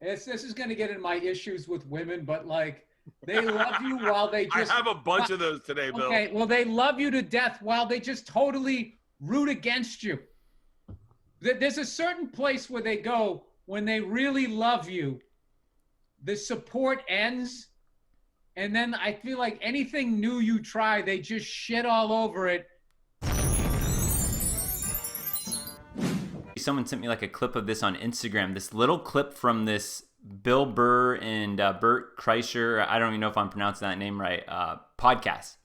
This is going to get in my issues with women, but like they love you while they I just. have a bunch of those today, Bill. Okay, well they love you to death while they just totally root against you. There's a certain place where they go when they really love you. The support ends, and then I feel like anything new you try, they just shit all over it. Someone sent me like a clip of this on Instagram, this little clip from this Bill Burr and Bert Kreischer, I don't even know if I'm pronouncing that name right, podcast.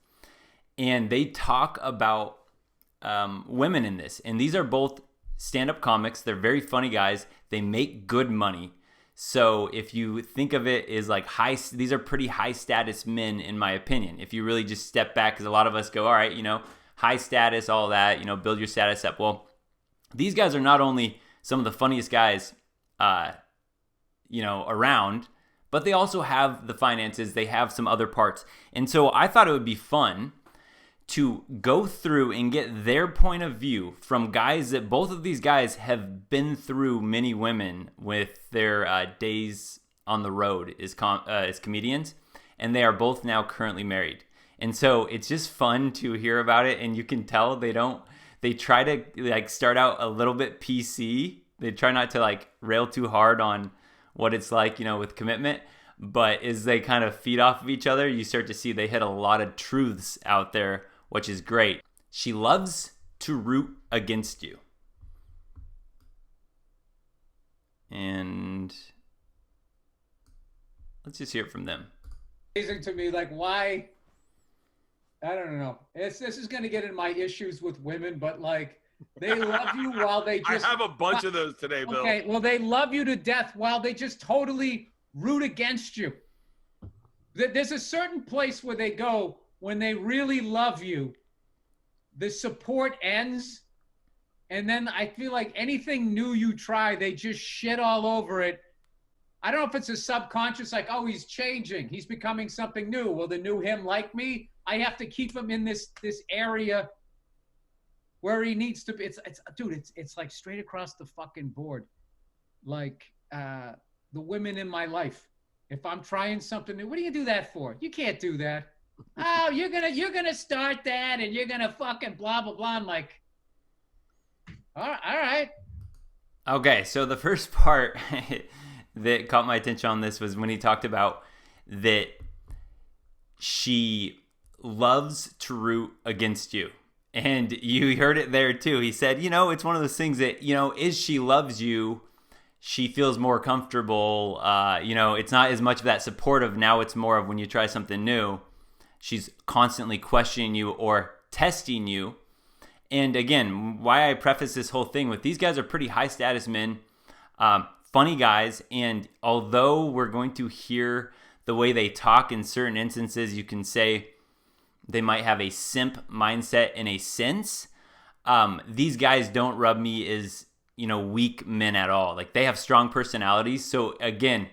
And they talk about women in this. And these are both stand-up comics. They're very funny guys. They make good money. So if you think of it as like these are pretty high status men, in my opinion. If you really just step back, because a lot of us go, all right, high status, all that, build your status up. Well, these guys are not only some of the funniest guys, around, but they also have the finances. They have some other parts. And so I thought it would be fun to go through and get their point of view from guys that both of these guys have been through many women with their days on the road as comedians. And they are both now currently married. And so it's just fun to hear about it. And you can tell they try to like start out a little bit PC. They try not to like rail too hard on what it's like, with commitment. But as they kind of feed off of each other, you start to see they hit a lot of truths out there, which is great. She loves to root against you. And let's just hear it from them. Amazing to me, like why? I don't know. This is going to get in my issues with women, but like they love you while they just. I have a bunch of those today, Bill. Okay, well they love you to death while they just totally root against you. There's a certain place where they go when they really love you. The support ends, and then I feel like anything new you try, they just shit all over it. I don't know if it's a subconscious, like, oh, he's changing. He's becoming something new. Will the new him like me? I have to keep him in this area where he needs to be. It's like straight across the fucking board. Like the women in my life. If I'm trying something new, what do you do that for? You can't do that. Oh, you're gonna start that and you're gonna fucking blah blah blah. I'm like, all right. Okay, so the first part that caught my attention on this was when he talked about that she loves to root against you. And you heard it there too. He said, it's one of those things that, is she loves you, she feels more comfortable. It's not as much of that supportive. Now it's more of when you try something new, she's constantly questioning you or testing you. And again, why I preface this whole thing with these guys are pretty high status men, funny guys. And although we're going to hear the way they talk in certain instances, you can say they might have a simp mindset in a sense. These guys don't rub me as, weak men at all. Like they have strong personalities. So again,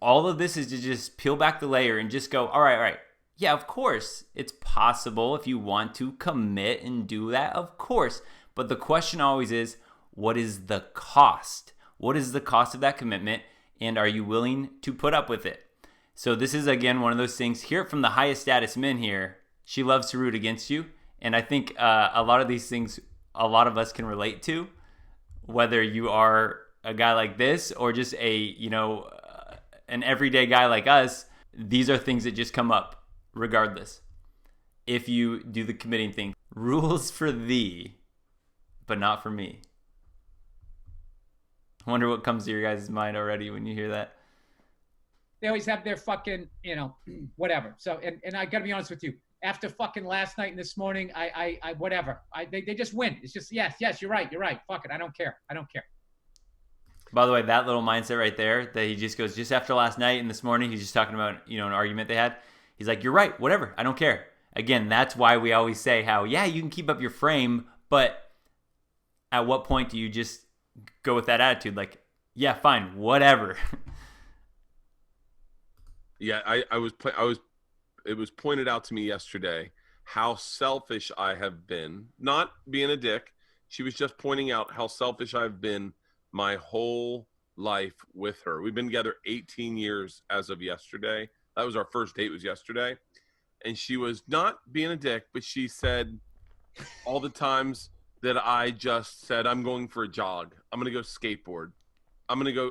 all of this is to just peel back the layer and just go, all right. Yeah, of course, it's possible if you want to commit and do that, of course. But the question always is, what is the cost? What is the cost of that commitment? And are you willing to put up with it? So this is, again, one of those things. Hear it from the highest status men here. She loves to root against you. And I think a lot of these things, a lot of us can relate to, whether you are a guy like this or just an everyday guy like us. These are things that just come up regardless. If you do the committing thing, rules for thee, but not for me. I wonder what comes to your guys' mind already when you hear that. They always have their fucking, whatever. So, and I gotta be honest with you. After fucking last night and this morning, I whatever. They just win. It's just, yes, you're right. Fuck it. I don't care. By the way, that little mindset right there, that he just goes, just after last night and this morning, he's just talking about, an argument they had. He's like, you're right, whatever, I don't care. Again, that's why we always say how, yeah, you can keep up your frame, but at what point do you just go with that attitude? Like, yeah, fine, whatever. Yeah, it was pointed out to me yesterday how selfish I have been. Not being a dick. She was just pointing out how selfish I've been my whole life with her. We've been together 18 years as of yesterday. That was our first date, was yesterday. And she was not being a dick, but she said all the times that I just said, I'm going for a jog. I'm going to go skateboard. I'm going to do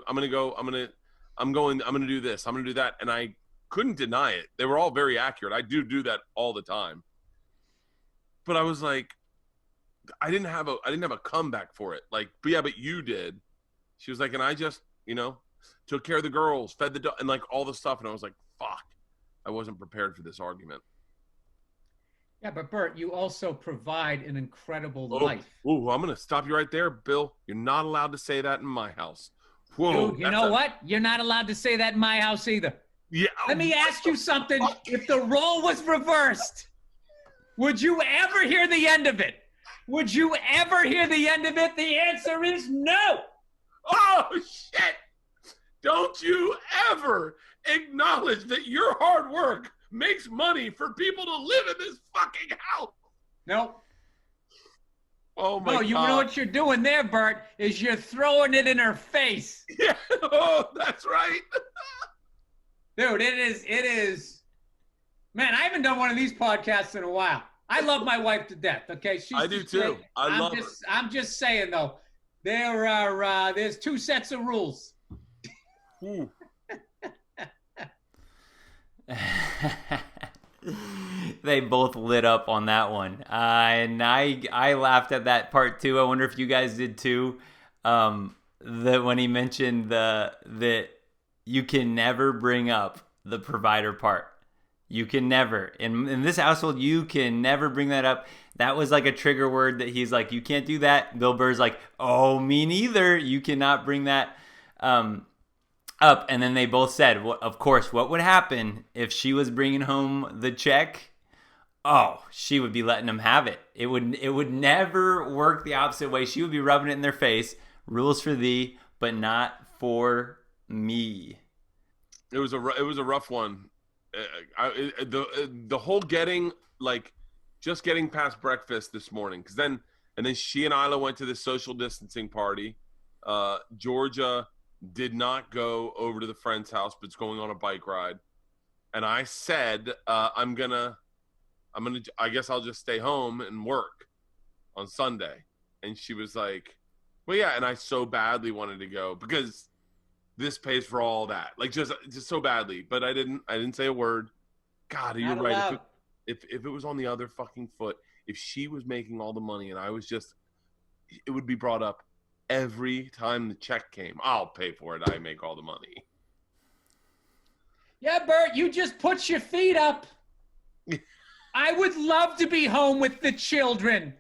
this. I'm going to do that. And I couldn't deny it. They were all very accurate. I do that all the time. But I was like, I didn't have a comeback for it. Like, but yeah, but you did. She was like, and I just, took care of the girls, fed the dog, and like all the stuff. And I was like, fuck, I wasn't prepared for this argument. Yeah, but Bert, you also provide an incredible life. Oh, I'm going to stop you right there, Bill. You're not allowed to say that in my house. Whoa. Dude, you know what? You're not allowed to say that in my house either. Yeah. Let me ask you something. If the role was reversed, would you ever hear the end of it? Would you ever hear the end of it? The answer is no. Oh, shit. Don't you ever acknowledge that your hard work makes money for people to live in this fucking house. Nope. Oh, my God. You know what you're doing there, Bert, is you're throwing it in her face. Yeah. Oh, that's right. Dude, it is. Man, I haven't done one of these podcasts in a while. I love my wife to death. Okay, I do too. I love her. I'm just saying though, there's two sets of rules. Ooh. They both lit up on that one, and I laughed at that part too. I wonder if you guys did too. That when he mentioned that you can never bring up the provider part. You can never. In this household, you can never bring that up. That was like a trigger word that he's like, you can't do that. Bill Burr's like, oh, me neither. You cannot bring that up. And then they both said, of course, what would happen if she was bringing home the check? Oh, she would be letting them have it. It would never work the opposite way. She would be rubbing it in their face. Rules for thee, but not for me. It was a rough one. The whole getting past breakfast this morning, and then she and Isla went to this social distancing party. Georgia did not go over to the friend's house, but it's going on a bike ride. And I said, I guess I'll just stay home and work on Sunday. And she was like, well, yeah. And I so badly wanted to go because this pays for all that, like just so badly. But I didn't say a word. God, you're right. If it was on the other fucking foot, if she was making all the money and I was just, it would be brought up every time the check came. I'll pay for it. I make all the money. Yeah, Bert, you just put your feet up. I would love to be home with the children.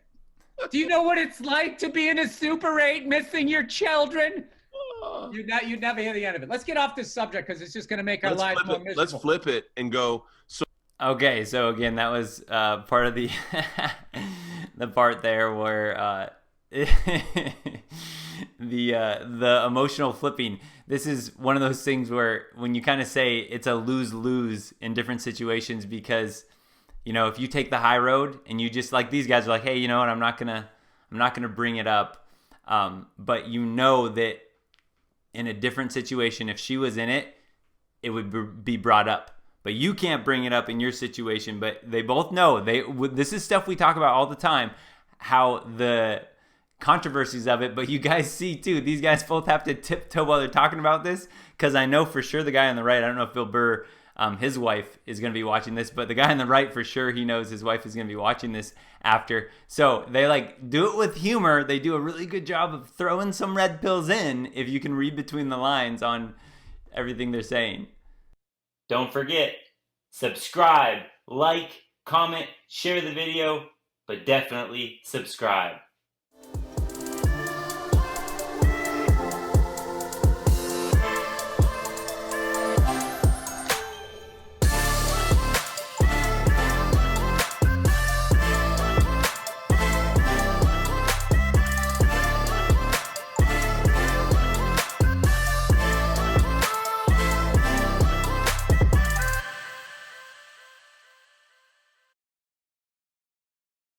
Do you know what it's like to be in a Super 8 missing your children? You'd never hear the end of it. Let's get off this subject because it's just going to make our lives more miserable. Let's flip it and go. Okay, so again, that was part of the the part there where the emotional flipping. This is one of those things where when you kind of say it's a lose-lose in different situations because, if you take the high road and you just like these guys are like, hey, you know what, I'm not gonna bring it up, but that in a different situation, if she was in it, it would be brought up. But you can't bring it up in your situation. But they both know this is stuff we talk about all the time, how the controversies of it. But you guys see too, these guys both have to tiptoe while they're talking about this. Because I know for sure the guy on the right, I don't know if Bill Burr, his wife is going to be watching this, but the guy on the right for sure, he knows his wife is going to be watching this after. So they do it with humor. They do a really good job of throwing some red pills in if you can read between the lines on everything they're saying. Don't forget, subscribe, like, comment, share the video, but definitely subscribe.